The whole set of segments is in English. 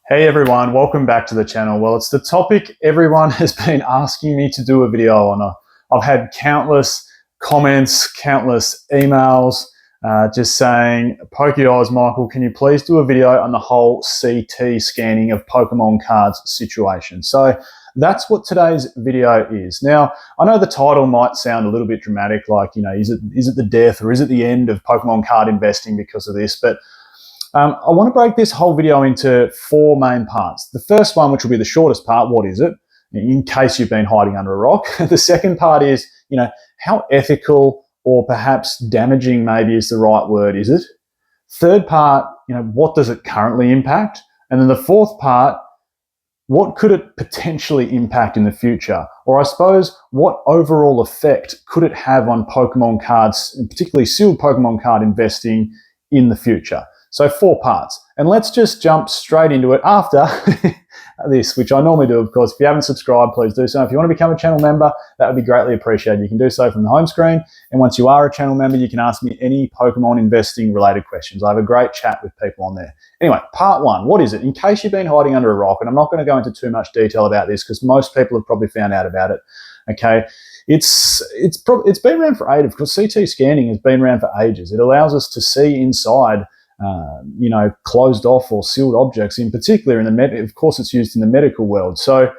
Hey everyone, welcome back to the channel. Well, it's the topic everyone has been asking me to do a video on. I've had countless comments, countless emails just saying, PokeOz, Michael, can you please do a video on the whole CT scanning of Pokemon cards situation? So that's what today's video is. Now, I know the title might sound a little bit dramatic, like, is it the death or is it the end of Pokemon card investing because of this? But I want to break this whole video into four main parts. The first one, which will be the shortest part, what is it? In case you've been hiding under a rock. The second part is, how ethical or perhaps damaging maybe is the right word, is it? Third part, what does it currently impact? And then the fourth part, what could it potentially impact in the future? Or I suppose, what overall effect could it have on Pokemon cards, and particularly sealed Pokemon card investing in the future? So 4 parts. And let's just jump straight into it after this, which I normally do, of course. If you haven't subscribed, please do so. If you want to become a channel member, that would be greatly appreciated. You can do so from the home screen. And once you are a channel member, you can ask me any Pokemon investing related questions. I have a great chat with people on there. Anyway, part 1, what is it? In case you've been hiding under a rock, and I'm not going to go into too much detail about this because most people have probably found out about it, okay? It's been around for ages, because CT scanning has been around for ages. It allows us to see inside closed off or sealed objects, in particular of course it's used in the medical world. So,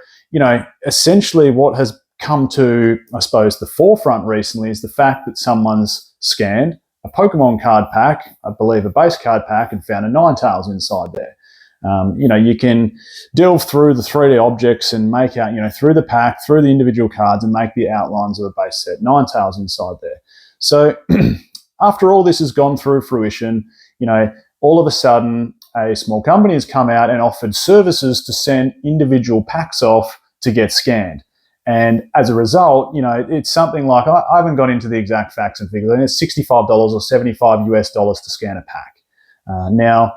essentially what has come to, I suppose, the forefront recently is the fact that someone's scanned a Pokemon card pack, I believe a base card pack, and found a Ninetales inside there. You can delve through the 3D objects and make out, through the pack, through the individual cards, and make the outlines of a base set Ninetales inside there. So after all this has gone through fruition, all of a sudden a small company has come out and offered services to send individual packs off to get scanned. And as a result, it's something like, I haven't got into the exact facts and figures, and it's $65 or $75 US to scan a pack. Now,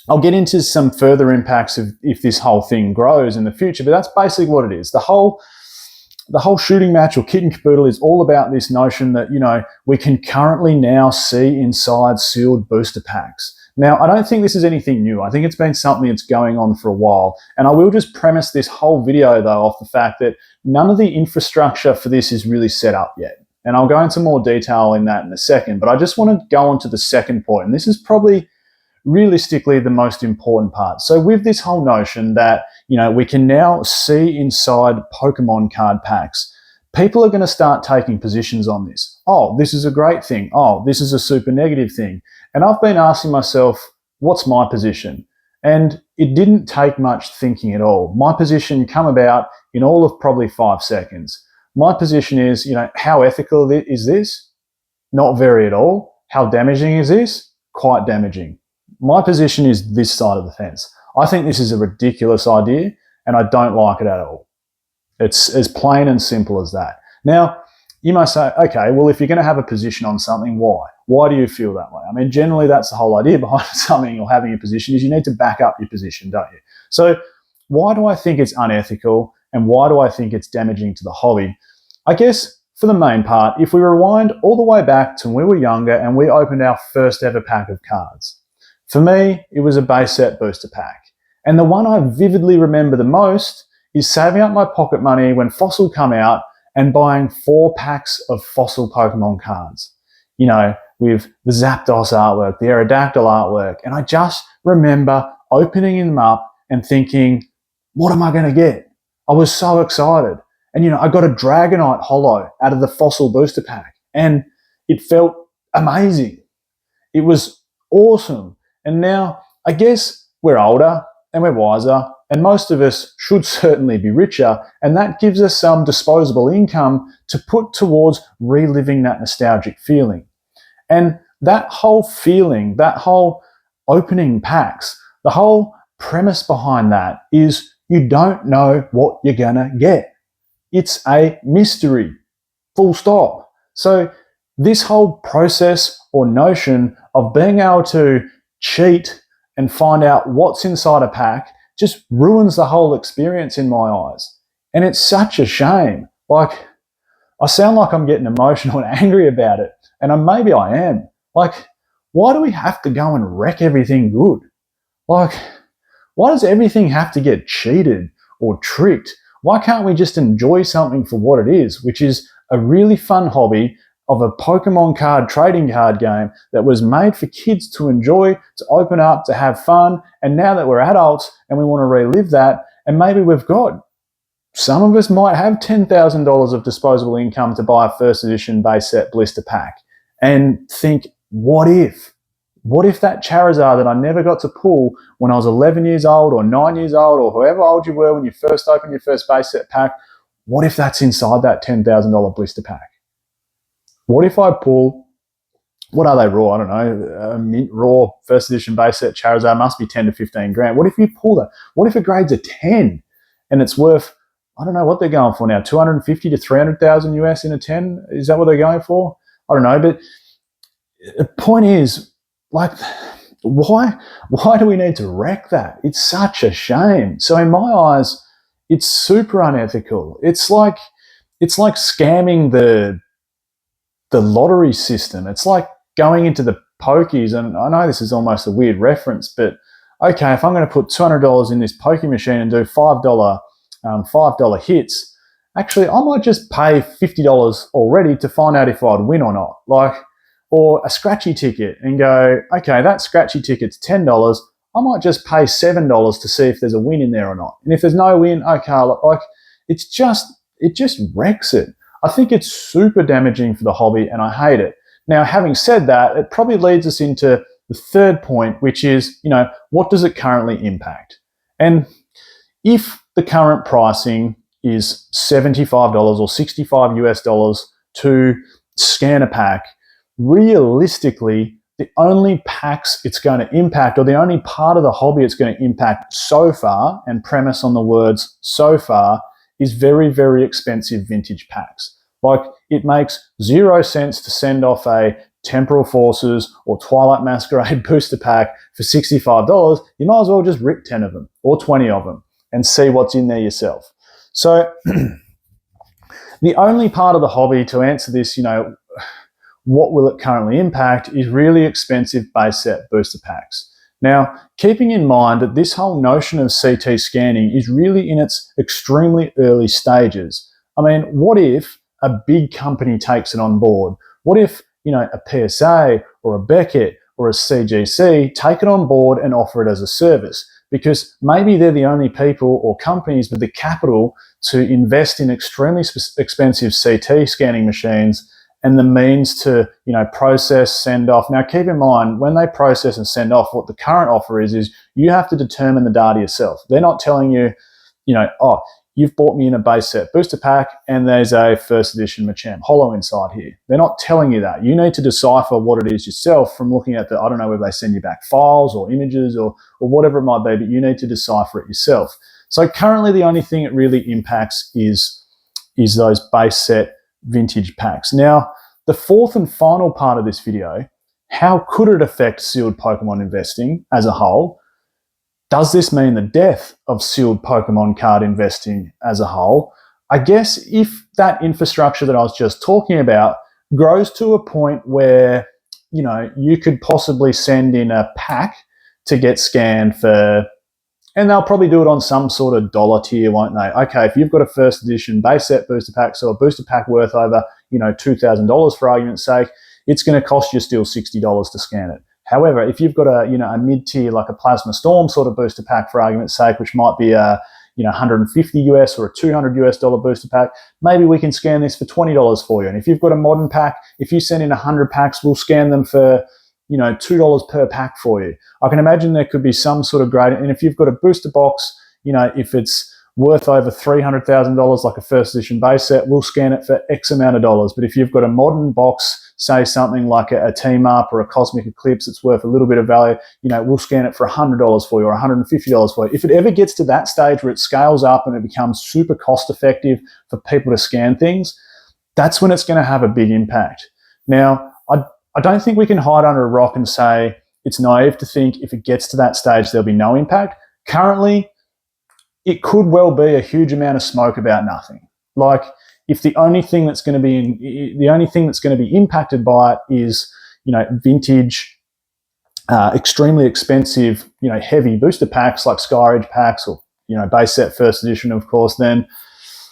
I'll get into some further impacts if this whole thing grows in the future, but that's basically what it is. The whole shooting match or kit and caboodle is all about this notion that, we can currently now see inside sealed booster packs. Now, I don't think this is anything new. I think it's been something that's going on for a while. And I will just premise this whole video, though, off the fact that none of the infrastructure for this is really set up yet. And I'll go into more detail in that in a second. But I just want to go on to the second point. And this is probably realistically the most important part. So with this whole notion that, we can now see inside Pokemon card packs, people are going to start taking positions on this. Oh, this is a great thing. Oh, this is a super negative thing. And I've been asking myself, what's my position? And it didn't take much thinking at all. My position come about in all of probably 5 seconds. My position is, how ethical is this? Not very at all. How damaging is this? Quite damaging. My position is this side of the fence. I think this is a ridiculous idea and I don't like it at all. It's as plain and simple as that. Now, you might say, okay, well, if you're going to have a position on something, why? Why do you feel that way? I mean, generally that's the whole idea behind something or having a position is you need to back up your position, don't you? So why do I think it's unethical and why do I think it's damaging to the hobby? I guess for the main part, if we rewind all the way back to when we were younger and we opened our first ever pack of cards, for me, it was a base set booster pack. And the one I vividly remember the most is saving up my pocket money when Fossil come out and buying 4 packs of Fossil Pokemon cards, with the Zapdos artwork, the Aerodactyl artwork. And I just remember opening them up and thinking, what am I going to get? I was so excited. And, I got a Dragonite holo out of the Fossil booster pack and it felt amazing. It was awesome. And now I guess we're older and we're wiser, and most of us should certainly be richer, and that gives us some disposable income to put towards reliving that nostalgic feeling. And that whole feeling, that whole opening packs, the whole premise behind that is you don't know what you're gonna get. It's a mystery, full stop. So this whole process or notion of being able to cheat and find out what's inside a pack just ruins the whole experience in my eyes. And it's such a shame. Like, I sound like I'm getting emotional and angry about it. And maybe I am. Like, why do we have to go and wreck everything good? Like, Why does everything have to get cheated or tricked? Why can't we just enjoy something for what it is, which is a really fun hobby of a Pokemon card trading card game that was made for kids to enjoy, to open up, to have fun. And now that we're adults and we want to relive that, and maybe we've got, some of us might have $10,000 of disposable income to buy a first edition base set blister pack, and think, what if? What if that Charizard that I never got to pull when I was 11 years old or 9 years old or however old you were when you first opened your first base set pack, what if that's inside that $10,000 blister pack? What if I pull, what are they raw? I don't know, a mint raw first edition base set Charizard must be 10 to 15 grand. What if you pull that? What if it grades a 10 and it's worth, I don't know what they're going for now, 250 to 300,000 US in a 10? Is that what they're going for? I don't know, but the point is, like, why do we need to wreck that? It's such a shame. So in my eyes, it's super unethical. It's like scamming the lottery system. It's like going into the pokies, and I know this is almost a weird reference, but okay, if I'm going to put $200 in this pokie machine and do $5 hits, actually I might just pay $50 already to find out if I'd win or not. Like, or a scratchy ticket and go, okay, that scratchy ticket's $10. I might just pay $7 to see if there's a win in there or not. And if there's no win, okay, like it just wrecks it. I think it's super damaging for the hobby and I hate it. Now, having said that, it probably leads us into the third point, which is, what does it currently impact? And if the current pricing is $75 or 65 US dollars to scan a pack, realistically, the only packs it's going to impact, or the only part of the hobby it's going to impact so far, and premise on the words so far, is very, very expensive vintage packs. Like, it makes 0 sense to send off a Temporal Forces or Twilight Masquerade booster pack for $65. You might as well just rip 10 of them or 20 of them and see what's in there yourself. So the only part of the hobby to answer this, what will it currently impact, is really expensive base set booster packs. Now, keeping in mind that this whole notion of CT scanning is really in its extremely early stages. I mean, what if a big company takes it on board? What if, a PSA or a Beckett or a CGC take it on board and offer it as a service? Because maybe they're the only people or companies with the capital to invest in extremely expensive CT scanning machines and the means to, process, send off. Now, keep in mind, when they process and send off, what the current offer is you have to determine the data yourself. They're not telling you, oh, you've bought me in a base set booster pack and there's a first edition Machamp Holo inside here. They're not telling you that. You need to decipher what it is yourself from looking at I don't know whether they send you back files or images or whatever it might be, but you need to decipher it yourself. So currently the only thing it really impacts is those base set vintage packs. Now, the fourth and final part of this video, how could it affect sealed Pokemon investing as a whole? Does this mean the death of sealed Pokemon card investing as a whole? I guess if that infrastructure that I was just talking about grows to a point where, you could possibly send in a pack to get scanned for, and they'll probably do it on some sort of dollar tier, won't they? Okay, if you've got a first edition base set booster pack, so a booster pack worth over, $2,000 for argument's sake, it's going to cost you still $60 to scan it. However, if you've got a mid-tier, like a Plasma Storm sort of booster pack for argument's sake, which might be a 150 US or a $200 US booster pack, maybe we can scan this for $20 for you. And if you've got a modern pack, if you send in 100 packs, we'll scan them for $2 per pack for you. I can imagine there could be some sort of grade. And if you've got a booster box, if it's worth over $300,000 like a first edition base set, we'll scan it for X amount of dollars. But if you've got a modern box, say something like a Team Up or a Cosmic Eclipse, it's worth a little bit of value, we'll scan it for $100 for you or $150 for you. If it ever gets to that stage where it scales up and it becomes super cost effective for people to scan things, that's when it's going to have a big impact. Now, I don't think we can hide under a rock and say it's naive to think if it gets to that stage, there'll be no impact. Currently, it could well be a huge amount of smoke about nothing. Like, if the only thing that's going to be impacted by it is, vintage extremely expensive, heavy booster packs like Skyridge packs or, base set first edition, of course, then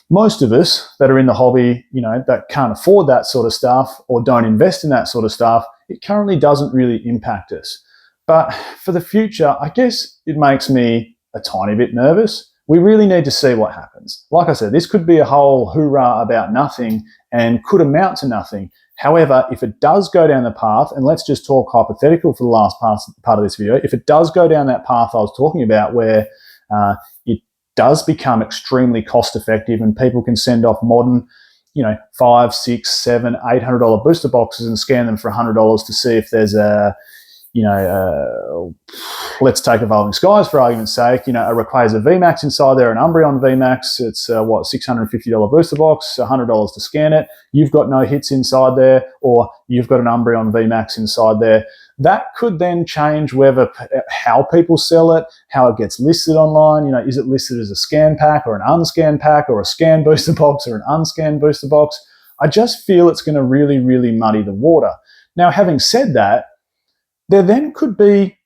most of us that are in the hobby, that can't afford that sort of stuff or don't invest in that sort of stuff, it currently doesn't really impact us. But for the future, I guess it makes me a tiny bit nervous. We really need to see what happens. Like I said, this could be a whole hoorah about nothing and could amount to nothing. However, if it does go down the path, and let's just talk hypothetical for the last part of this video, if it does go down that path I was talking about where it does become extremely cost effective and people can send off modern, $5, $6, $7, $800 booster boxes and scan them for $100 to see if there's let's take Evolving Skies for argument's sake, a Rayquaza VMAX inside there, an Umbreon VMAX, it's $650 booster box, $100 to scan it, you've got no hits inside there, or you've got an Umbreon VMAX inside there. That could then change how people sell it, how it gets listed online. Is it listed as a scan pack or an unscanned pack or a scanned booster box or an unscanned booster box? I just feel it's going to really, really muddy the water. Now, having said that, there then could be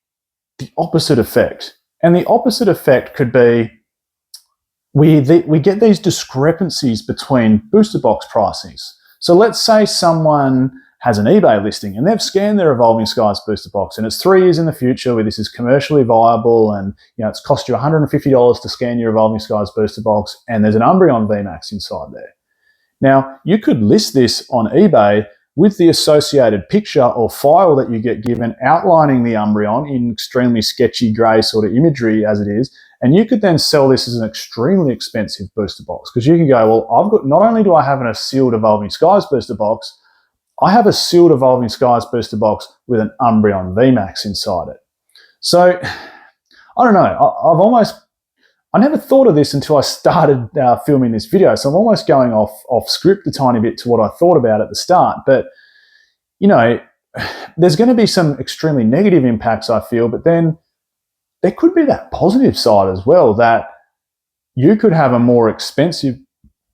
the opposite effect. And the opposite effect could be we get these discrepancies between booster box pricings. So let's say someone has an eBay listing and they've scanned their Evolving Skies booster box and it's 3 years in the future where this is commercially viable and it's cost you $150 to scan your Evolving Skies booster box and there's an Umbreon VMAX inside there. Now, you could list this on eBay with the associated picture or file that you get given outlining the Umbreon in extremely sketchy grey sort of imagery as it is, and you could then sell this as an extremely expensive booster box because you can go, well, not only do I have a sealed Evolving Skies booster box, I have a sealed Evolving Skies booster box with an Umbreon VMAX inside it. So, I don't know, I never thought of this until I started filming this video, so I'm almost going off script a tiny bit to what I thought about at the start. But, there's going to be some extremely negative impacts, I feel, but then there could be that positive side as well, that you could have a more expensive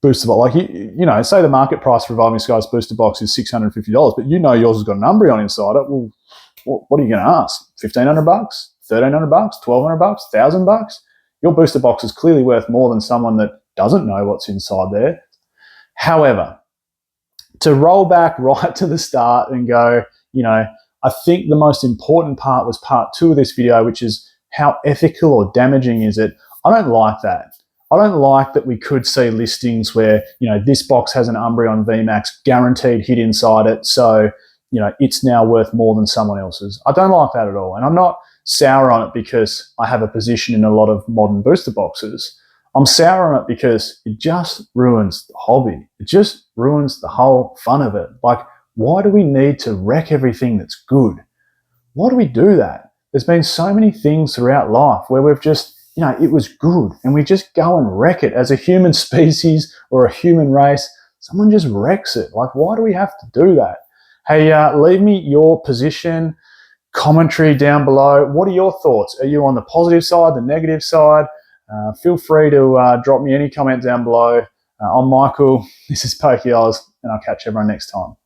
booster box. Like, say the market price for Evolving Skies booster box is $650, but yours has got an Umbreon inside it. Well, what are you going to ask? $1,500, $1,300, $1,200, $1,000? Your booster box is clearly worth more than someone that doesn't know what's inside there. However, to roll back right to the start and go, I think the most important part was part 2 of this video, which is how ethical or damaging is it? I don't like that. I don't like that we could see listings where, this box has an Umbreon VMAX guaranteed hit inside it, so, it's now worth more than someone else's. I don't like that at all. And I'm not sour on it because I have a position in a lot of modern booster boxes. I'm sour on it because it just ruins the hobby. It just ruins the whole fun of it. Like, why do we need to wreck everything that's good? Why do we do that? There's been so many things throughout life where we've just, it was good and we just go and wreck it as a human species or a human race. Someone just wrecks it. Like, why do we have to do that? Hey, leave me your position, commentary down below. What are your thoughts? Are you on the positive side, the negative side? Feel free to drop me any comment down below. I'm Michael, this is PokeOz, and I'll catch everyone next time.